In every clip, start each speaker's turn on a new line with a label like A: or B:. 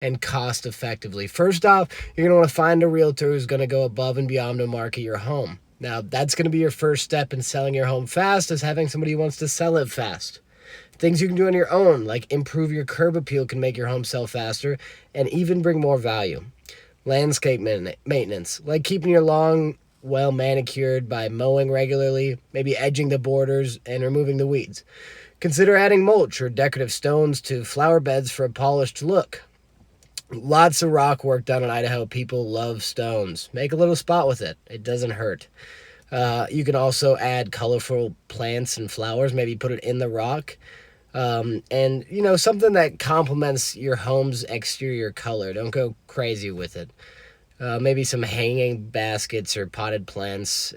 A: and cost effectively. First off, you're going to want to find a realtor who's going to go above and beyond to market your home. Now, that's going to be your first step in selling your home fast, is having somebody who wants to sell it fast. Things you can do on your own, like improve your curb appeal, can make your home sell faster and even bring more value. Landscape maintenance, like keeping your lawn well manicured by mowing regularly, maybe edging the borders and removing the weeds. Consider adding mulch or decorative stones to flower beds for a polished look. Lots of rock work done in Idaho. People love stones. Make a little spot with it. It doesn't hurt. You can also add colorful plants and flowers, maybe put it in the rock. And, something that complements your home's exterior color. Don't go crazy with it. Maybe some hanging baskets or potted plants,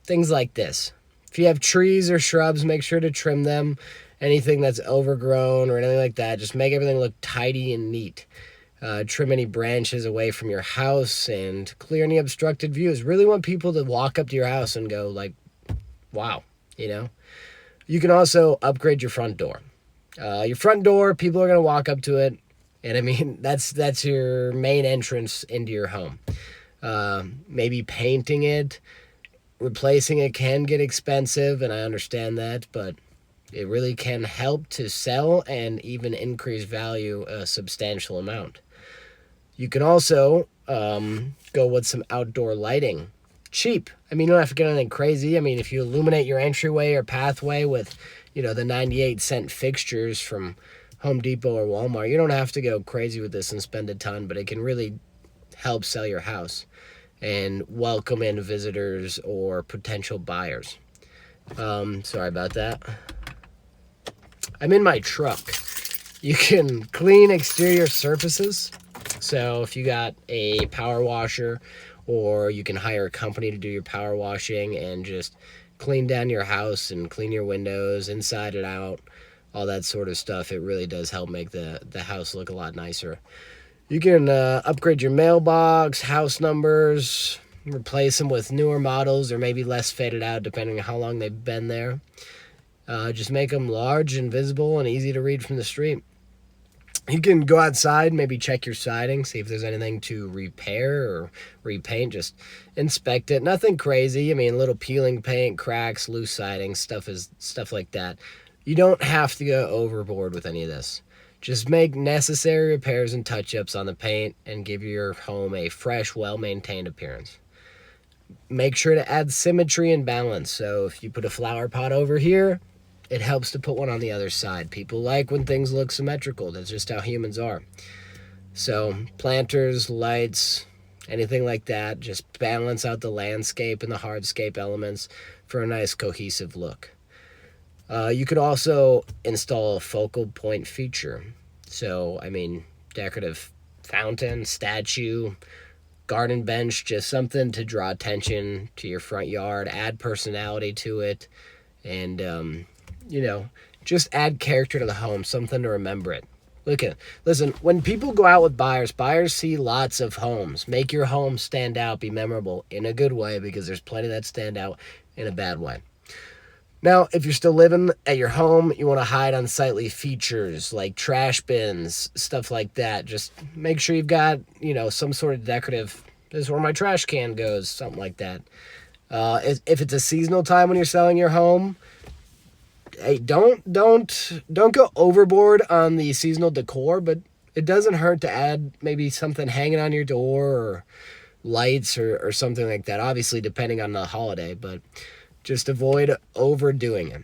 A: things like this. If you have trees or shrubs, make sure to trim them. Anything that's overgrown or anything like that, just make everything look tidy and neat. Trim any branches away from your house and clear any obstructed views. Really want people to walk up to your house and go like, wow, You can also upgrade your front door. Your front door, people are going to walk up to it. And I mean, that's your main entrance into your home. Maybe painting it, replacing it can get expensive, and I understand that, but it really can help to sell and even increase value a substantial amount. You can also go with some outdoor lighting. Cheap. I mean, you don't have to get anything crazy. I mean, if you illuminate your entryway or pathway with, the 98-cent fixtures from Home Depot or Walmart, you don't have to go crazy with this and spend a ton, but it can really help sell your house and welcome in visitors or potential buyers. Sorry about that. I'm in my truck. You can clean exterior surfaces. So if you got a power washer, or you can hire a company to do your power washing and just clean down your house and clean your windows inside and out, all that sort of stuff, it really does help make the house look a lot nicer. You can upgrade your mailbox, house numbers, replace them with newer models or maybe less faded out depending on how long they've been there. Just make them large and visible and easy to read from the street. You can go outside, maybe check your siding, see if there's anything to repair or repaint. Just inspect it. Nothing crazy. I mean, little peeling paint, cracks, loose siding, stuff like that. You don't have to go overboard with any of this. Just make necessary repairs and touch-ups on the paint and give your home a fresh, well-maintained appearance. Make sure to add symmetry and balance. So if you put a flower pot over here, it helps to put one on the other side. People like when things look symmetrical. That's just how humans are. So planters, lights, anything like that, just balance out the landscape and the hardscape elements for a nice cohesive look. You could also install a focal point feature. So, decorative fountain, statue, garden bench, just something to draw attention to your front yard, add personality to it, and just add character to the home, something to remember it. Listen, when people go out with buyers see lots of homes. Make your home stand out, be memorable in a good way, because there's plenty that stand out in a bad way. Now, if you're still living at your home, you want to hide unsightly features like trash bins, stuff like that. Just make sure you've got, some sort of decorative, this is where my trash can goes, something like that. If it's a seasonal time when you're selling your home, hey, don't go overboard on the seasonal decor, but it doesn't hurt to add maybe something hanging on your door or lights or something like that. Obviously, depending on the holiday, but just avoid overdoing it.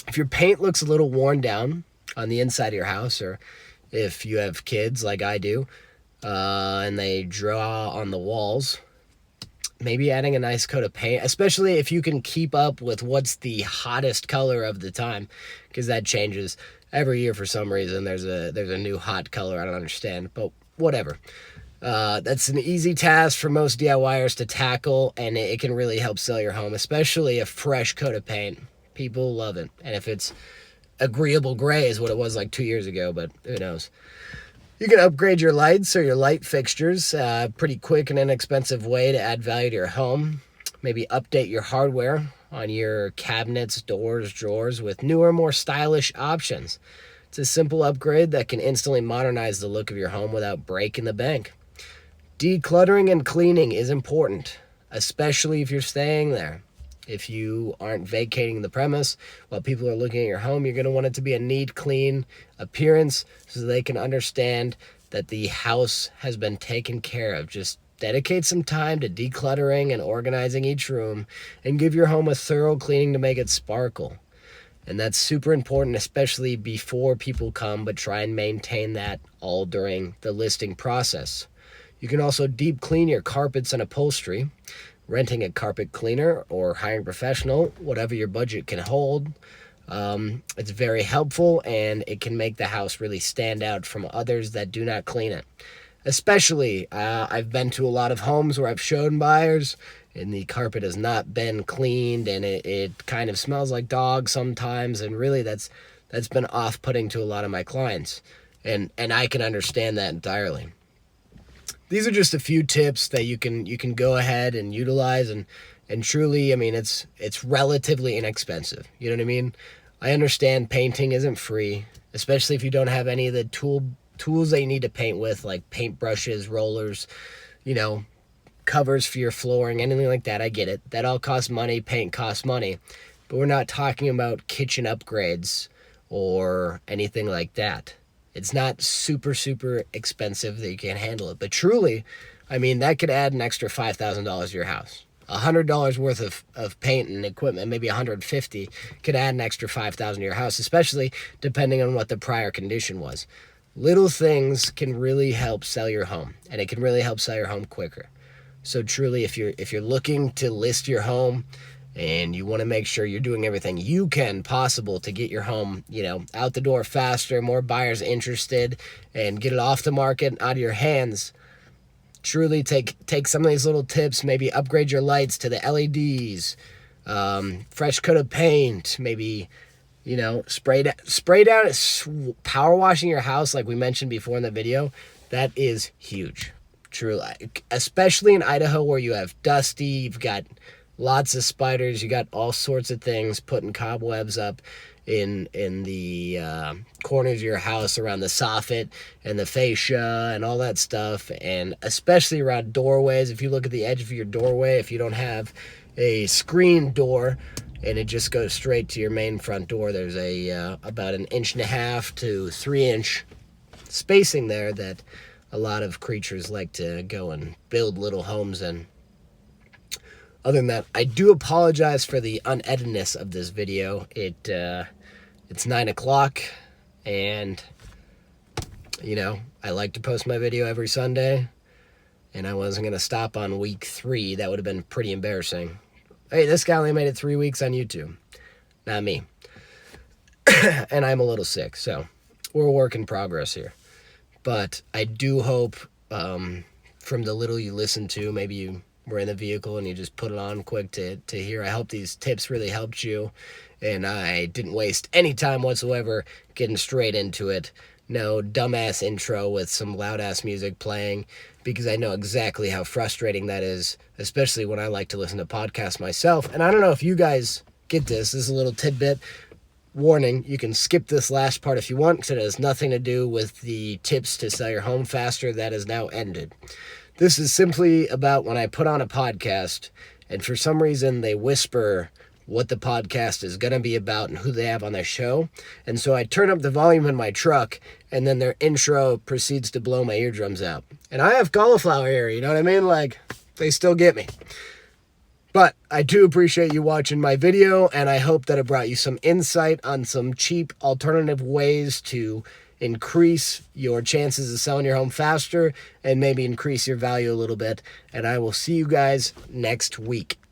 A: If your paint looks a little worn down on the inside of your house, or if you have kids like I do, and they draw on the walls, maybe adding a nice coat of paint, especially if you can keep up with what's the hottest color of the time, because that changes every year for some reason. There's a new hot color. I don't understand, but whatever. That's an easy task for most DIYers to tackle, and it can really help sell your home, especially a fresh coat of paint. People love it. And if it's agreeable gray is what it was like 2 years ago, but who knows. You can upgrade your lights or your light fixtures, pretty quick and inexpensive way to add value to your home. Maybe update your hardware on your cabinets, doors, drawers with newer, more stylish options. It's a simple upgrade that can instantly modernize the look of your home without breaking the bank. Decluttering and cleaning is important, especially if you're staying there. If you aren't vacating the premise while people are looking at your home, you're going to want it to be a neat, clean appearance so they can understand that the house has been taken care of. Just dedicate some time to decluttering and organizing each room and give your home a thorough cleaning to make it sparkle. And that's super important, especially before people come, but try and maintain that all during the listing process. You can also deep clean your carpets and upholstery. Renting a carpet cleaner or hiring a professional, whatever your budget can hold. It's very helpful, and it can make the house really stand out from others that do not clean it. Especially, I've been to a lot of homes where I've shown buyers and the carpet has not been cleaned, and it kind of smells like dog sometimes, and really that's been off-putting to a lot of my clients, and I can understand that entirely. These are just a few tips that you can go ahead and utilize, and truly, I mean, it's relatively inexpensive. You know what I mean? I understand painting isn't free, especially if you don't have any of the tools that you need to paint with, like paint brushes, rollers, covers for your flooring, anything like that. I get it. That all costs money. Paint costs money. But we're not talking about kitchen upgrades or anything like that. It's not super, super expensive that you can't handle it. But truly, I mean, that could add an extra $5,000 to your house. $100 worth of paint and equipment, maybe $150, could add an extra $5,000 to your house, especially depending on what the prior condition was. Little things can really help sell your home, and it can really help sell your home quicker. So truly, if you're looking to list your home, and you want to make sure you're doing everything you can possible to get your home, out the door faster, more buyers interested, and get it off the market, out of your hands, truly take some of these little tips, maybe upgrade your lights to the LEDs, fresh coat of paint, maybe, spray down, power washing your house like we mentioned before in the video. That is huge, truly, especially in Idaho where you have dusty, you've got lots of spiders, you got all sorts of things, putting cobwebs up in the corners of your house, around the soffit and the fascia and all that stuff, and especially around doorways. If you look at the edge of your doorway, if you don't have a screen door and it just goes straight to your main front door, there's about 1.5 to 3 inch spacing there that a lot of creatures like to go and build little homes in. Other than that, I do apologize for the uneditedness of this video. It's 9 o'clock, and, I like to post my video every Sunday, and I wasn't going to stop on week 3. That would have been pretty embarrassing. Hey, this guy only made it 3 weeks on YouTube. Not me. And I'm a little sick, so we're a work in progress here. But I do hope, from the little you listen to, maybe you were in the vehicle and you just put it on quick to hear. I hope these tips really helped you, and I didn't waste any time whatsoever getting straight into it. No dumbass intro with some loud ass music playing, because I know exactly how frustrating that is, especially when I like to listen to podcasts myself. And I don't know if you guys get this. This is a little tidbit. Warning, you can skip this last part if you want, because it has nothing to do with the tips to sell your home faster. That has now ended. This is simply about when I put on a podcast and for some reason they whisper what the podcast is going to be about and who they have on their show. And so I turn up the volume in my truck, and then their intro proceeds to blow my eardrums out. And I have cauliflower ear, you know what I mean? Like, they still get me. But I do appreciate you watching my video, and I hope that it brought you some insight on some cheap alternative ways to increase your chances of selling your home faster and maybe increase your value a little bit. And I will see you guys next week.